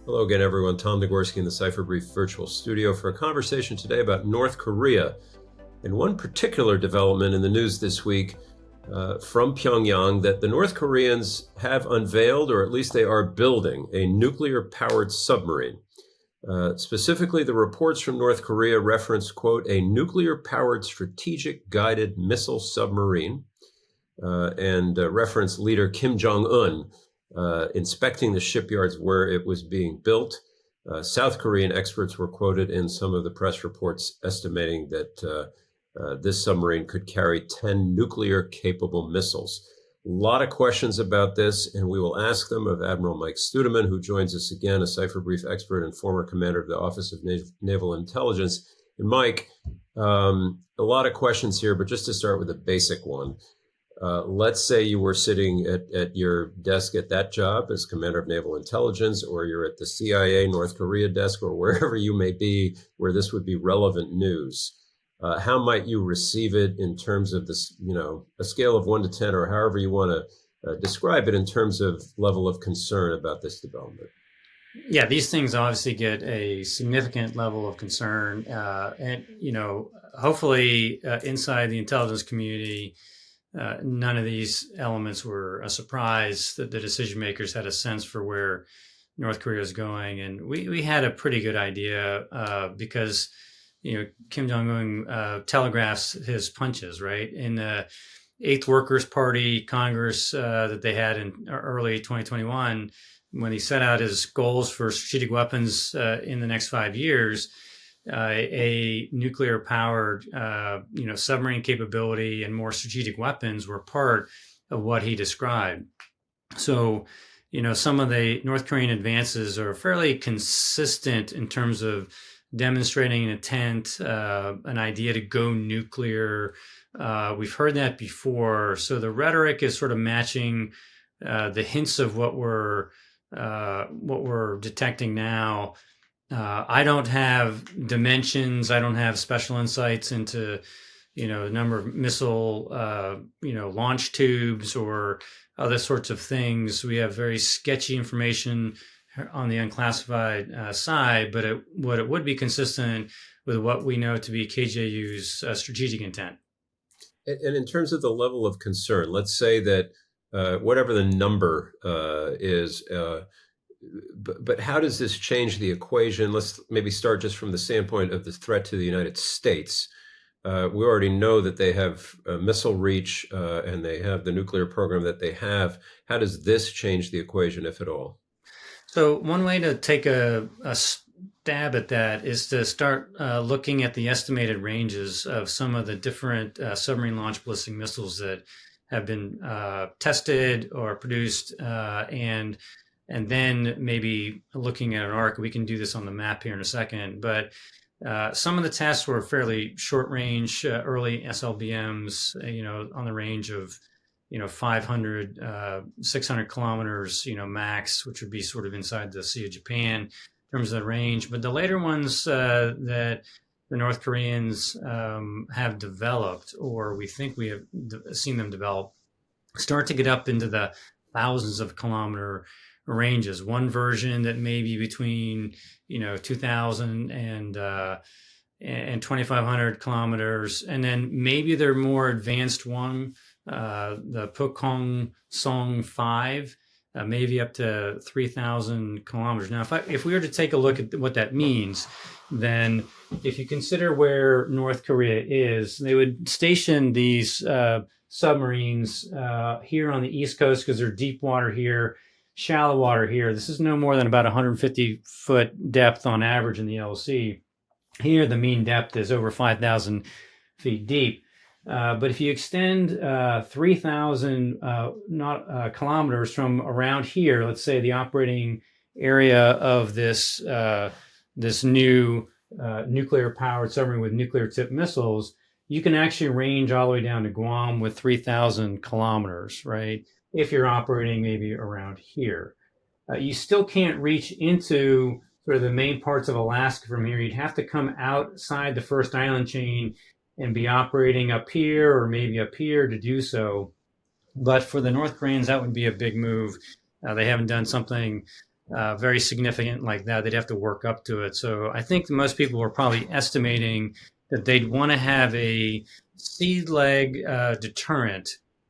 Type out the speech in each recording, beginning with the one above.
Hello again, everyone. Tom Degorski in the Cipher Brief virtual studio for a conversation today about North Korea. And one particular development in the news this week from Pyongyang that the North Koreans have unveiled, or at least they are building, a nuclear-powered submarine. Specifically, the reports from North Korea reference, quote, a nuclear-powered strategic guided missile submarine, and reference leader Kim Jong-un inspecting the shipyards where it was being built. South Korean experts were quoted in some of the press reports estimating that this submarine could carry 10 nuclear-capable missiles. A lot of questions about this, and we will ask them of Admiral Mike Studeman, who joins us again, a Cipher Brief expert and former commander of the Office of Naval Intelligence. And Mike, a lot of questions here, but just to start with a basic one. Let's say you were sitting at your desk at that job as Commander of Naval Intelligence, or you're at the CIA North Korea desk, or wherever you may be where this would be relevant news. How might you receive it in terms of this, a scale of 1 to 10, or however you want to describe it in terms of level of concern about this development? Yeah, these things obviously get a significant level of concern. And hopefully inside the intelligence community, none of these elements were a surprise, that the decision makers had a sense for where North Korea is going. And we had a pretty good idea because, Kim Jong-un telegraphs his punches, right? In the Eighth Workers' Party Congress that they had in early 2021, when he set out his goals for strategic weapons in the next 5 years, a nuclear-powered, submarine capability and more strategic weapons were part of what he described. So, some of the North Korean advances are fairly consistent in terms of demonstrating an intent, an idea to go nuclear. We've heard that before. So the rhetoric is sort of matching the hints of what we're detecting now. I don't have dimensions. I don't have special insights into, the number of missile, launch tubes or other sorts of things. We have very sketchy information on the unclassified side, but what it would be consistent with what we know to be KJU's strategic intent. And in terms of the level of concern, let's say that whatever the number is, but how does this change the equation? Let's maybe start just from the standpoint of the threat to the United States. We already know that they have missile reach and they have the nuclear program that they have. How does this change the equation, if at all? So one way to take a stab at that is to start looking at the estimated ranges of some of the different submarine launch ballistic missiles that have been tested or produced, and then maybe looking at an arc. We can do this on the map here in a second, but some of the tests were fairly short range, early SLBMs, on the range of 500, 600 kilometers, max, which would be sort of inside the Sea of Japan in terms of the range. But the later ones that the North Koreans have developed, or we think we have seen them develop, start to get up into the thousands of kilometer ranges. One version that may be between 2,000 and 2,500 kilometers, and then maybe they're more advanced one. The Pokong Song 5, maybe up to 3,000 kilometers. Now, if we were to take a look at what that means, then if you consider where North Korea is, they would station these submarines here on the East Coast because they're deep water here, shallow water here. This is no more than about 150-foot depth on average in the LC. Here, the mean depth is over 5,000 feet deep. But if you extend 3,000 kilometers from around here, let's say the operating area of this new nuclear-powered submarine with nuclear-tipped missiles, you can actually range all the way down to Guam with 3,000 kilometers, right? If you're operating maybe around here. You still can't reach into sort of the main parts of Alaska from here. You'd have to come outside the first island chain and be operating up here or maybe up here to do so. But for the North Koreans, that would be a big move. They haven't done something very significant like that, they'd have to work up to it. So I think most people were probably estimating that they'd want to have a sea leg deterrent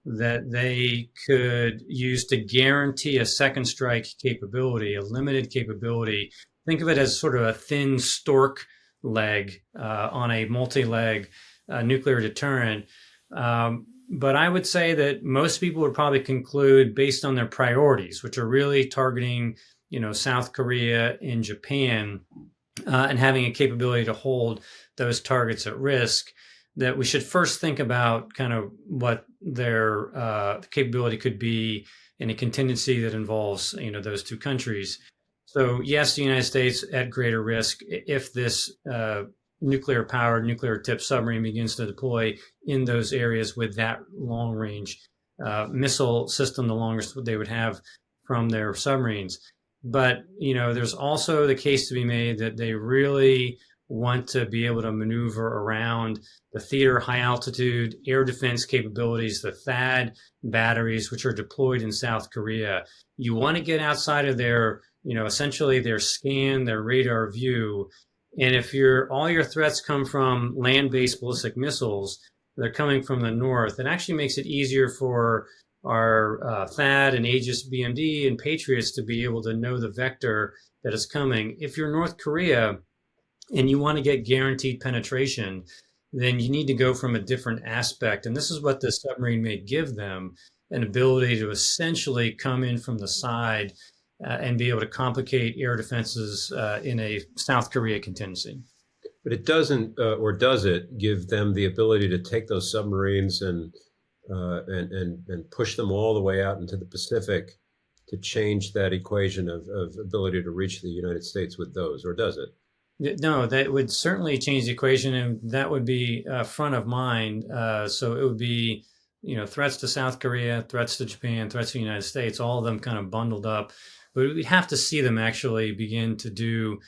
that they could use to guarantee a second strike capability, a limited capability. Think of it as sort of a thin stork leg on a multi-leg nuclear deterrent. But I would say that most people would probably conclude, based on their priorities, which are really targeting, South Korea and Japan, and having a capability to hold those targets at risk, that we should first think about kind of what their capability could be in a contingency that involves, those two countries. So yes, the United States at greater risk if this nuclear-powered, nuclear-tipped submarine begins to deploy in those areas with that long-range missile system, the longest they would have from their submarines. But, there's also the case to be made that they really want to be able to maneuver around the theater high altitude air defense capabilities, the THAAD batteries, which are deployed in South Korea. You want to get outside of their, essentially their scan, their radar view. And if all your threats come from land-based ballistic missiles, they're coming from the north, it actually makes it easier for our THAAD and Aegis BMD and Patriots to be able to know the vector that is coming. If you're North Korea and you want to get guaranteed penetration, then you need to go from a different aspect. And this is what this submarine may give them, an ability to essentially come in from the side and be able to complicate air defenses in a South Korea contingency. But it doesn't, or does it, give them the ability to take those submarines and push them all the way out into the Pacific to change that equation of ability to reach the United States with those, or does it? No, that would certainly change the equation, and that would be front of mind. So it would be, threats to South Korea, threats to Japan, threats to the United States, all of them kind of bundled up. But we'd have to see them actually begin to do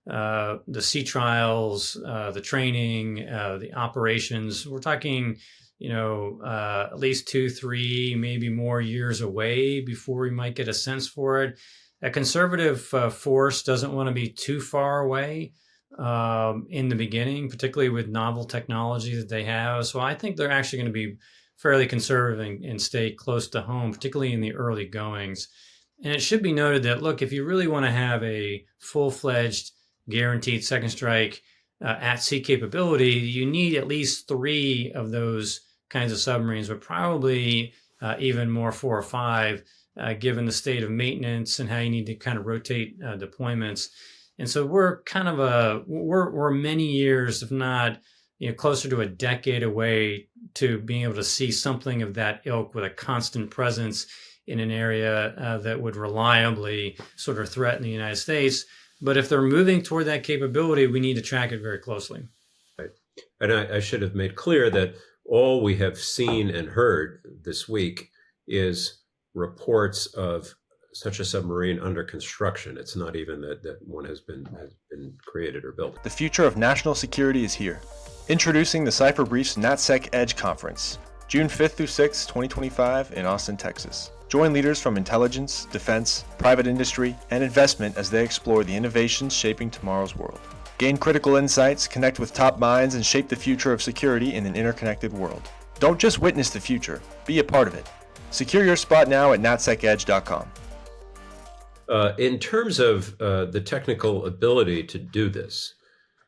the sea trials, the training, the operations. We're talking, at least 2, 3, maybe more years away before we might get a sense for it. A conservative force doesn't want to be too far away in the beginning, particularly with novel technology that they have. So I think they're actually going to be fairly conservative and stay close to home, particularly in the early goings. And it should be noted that, look, if you really want to have a full-fledged guaranteed second strike at sea capability, you need at least 3 of those kinds of submarines, but probably even more, 4 or 5, given the state of maintenance and how you need to kind of rotate deployments. And so we're kind of we're many years, if not, closer to a decade away to being able to see something of that ilk with a constant presence in an area that would reliably sort of threaten the United States. But if they're moving toward that capability, we need to track it very closely. Right. And I should have made clear that all we have seen and heard this week is reports of such a submarine under construction. It's not even that one has been created or built. The future of national security is here. Introducing the Cipher Brief's NatSec Edge Conference, June 5th through 6th, 2025 in Austin, Texas. Join leaders from intelligence, defense, private industry, and investment as they explore the innovations shaping tomorrow's world. Gain critical insights, connect with top minds, and shape the future of security in an interconnected world. Don't just witness the future, be a part of it. Secure your spot now at natsecedge.com. In terms of the technical ability to do this,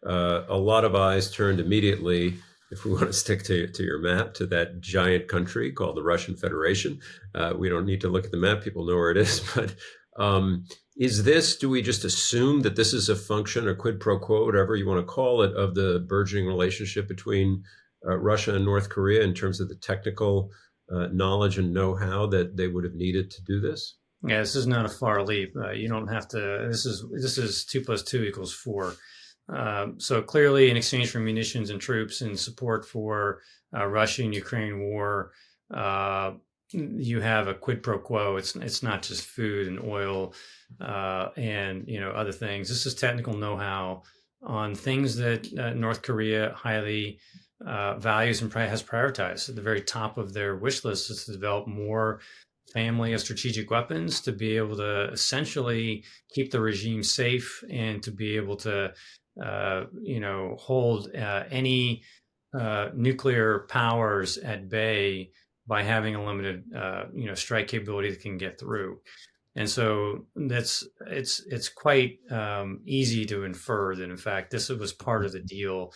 a lot of eyes turned immediately, if we want to stick to your map, to that giant country called the Russian Federation. We don't need to look at the map. People know where it is. But do we just assume that this is a function, or quid pro quo, whatever you want to call it, of the burgeoning relationship between Russia and North Korea in terms of the technical knowledge and know-how that they would have needed to do this? Yeah, this is not a far leap. You don't have to. This is 2 + 2 = 4. So clearly, in exchange for munitions and troops and support for Russia and Ukraine war, you have a quid pro quo. It's not just food and oil and other things. This is technical know-how on things that North Korea highly values and has prioritized. At the very top of their wish list is to develop more family of strategic weapons to be able to essentially keep the regime safe and to be able to, hold any nuclear powers at bay by having a limited, strike capability that can get through. And so it's quite easy to infer that in fact this was part of the deal.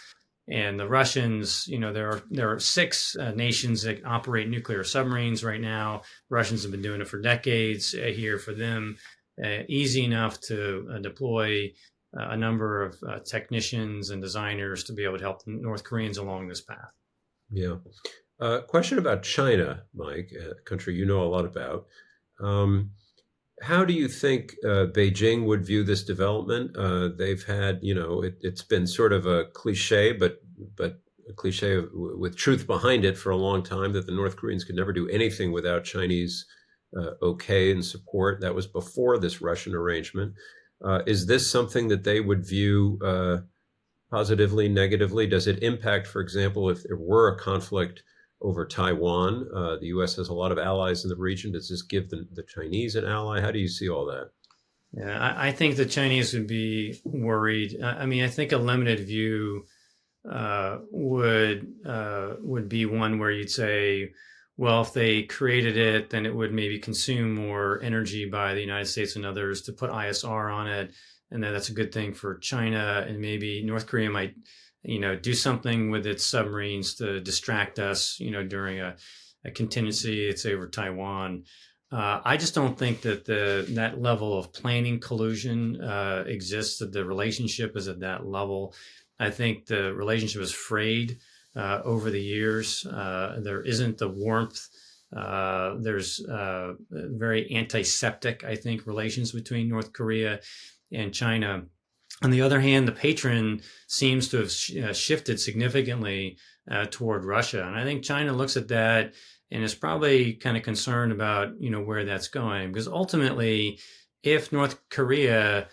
And the Russians, there are six nations that operate nuclear submarines right now. Russians have been doing it for decades. Here for them, easy enough to deploy a number of technicians and designers to be able to help the North Koreans along this path. Yeah. Question about China, Mike, a country you know a lot about. How do you think Beijing would view this development? They've had, it's been sort of a cliche, but a cliche with truth behind it for a long time that the North Koreans could never do anything without Chinese okay and support. That was before this Russian arrangement. Is this something that they would view positively, negatively? Does it impact, for example, if there were a conflict over Taiwan? The U.S. has a lot of allies in the region. Does this give the Chinese an ally? How do you see all that? Yeah, I think the Chinese would be worried. I think a limited view would be one where you'd say, well, if they created it, then it would maybe consume more energy by the United States and others to put ISR on it, and then that's a good thing for China, and maybe North Korea might do something with its submarines to distract us, during a contingency, it's over Taiwan. I just don't think that that level of planning collusion exists, that the relationship is at that level. I think the relationship is frayed over the years. There isn't the warmth. There's very antiseptic, I think, relations between North Korea and China. On the other hand, the patron seems to have shifted significantly toward Russia. And I think China looks at that and is probably kind of concerned about, where that's going. Because ultimately, if North Korea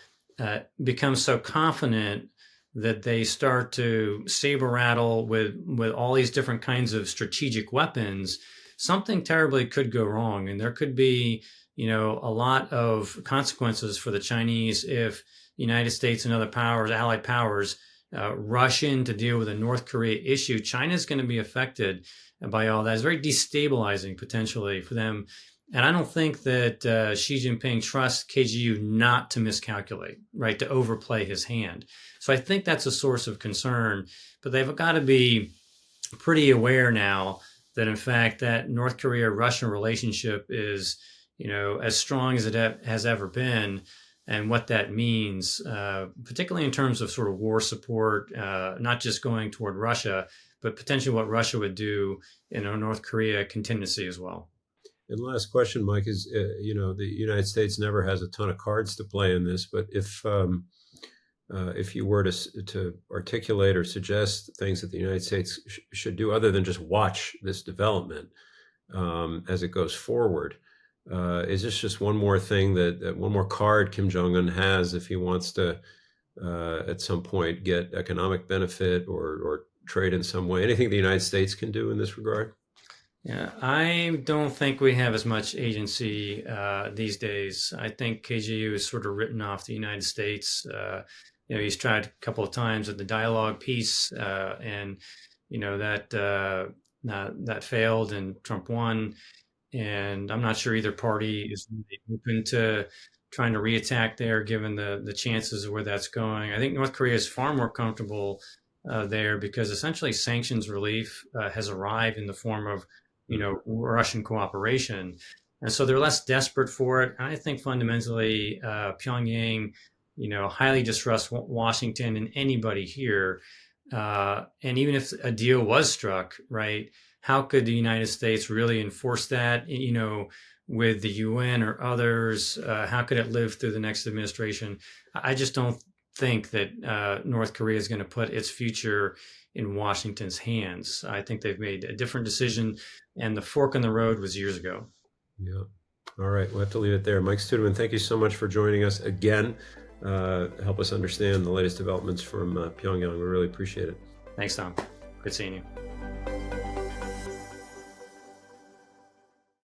becomes so confident that they start to saber rattle with all these different kinds of strategic weapons, something terribly could go wrong. And there could be, a lot of consequences for the Chinese if United States and other powers, allied powers, rush in to deal with the North Korea issue. China's going to be affected by all that. It's very destabilizing potentially for them. And I don't think that Xi Jinping trusts KGU not to miscalculate, right, to overplay his hand. So I think that's a source of concern. But they've got to be pretty aware now that, in fact, that North Korea-Russian relationship is, as strong as it has ever been. And what that means, particularly in terms of sort of war support, not just going toward Russia, but potentially what Russia would do in a North Korea contingency as well. And last question, Mike, is, the United States never has a ton of cards to play in this, but if you were to articulate or suggest things that the United States should do other than just watch this development as it goes forward, is this just one more thing that one more card Kim Jong-un has if he wants to at some point get economic benefit or trade in some way? Anything the United States can do in this regard? Yeah, I don't think we have as much agency these days. I think KGU is sort of written off the United States. He's tried a couple of times at the dialogue piece, and that failed, and Trump won. And I'm not sure either party is really open to trying to reattack there, given the chances of where that's going. I think North Korea is far more comfortable there because essentially sanctions relief has arrived in the form of, Russian cooperation. And so they're less desperate for it. And I think fundamentally Pyongyang, highly distrusts Washington and anybody here. And even if a deal was struck, right, how could the United States really enforce that, with the UN or others? How could it live through the next administration? I just don't think that North Korea is going to put its future in Washington's hands. I think they've made a different decision, and the fork in the road was years ago. Yeah. All right. We'll have to leave it there. Mike Studeman, thank you so much for joining us again. Help us understand the latest developments from Pyongyang. We really appreciate it. Thanks, Tom. Good seeing you.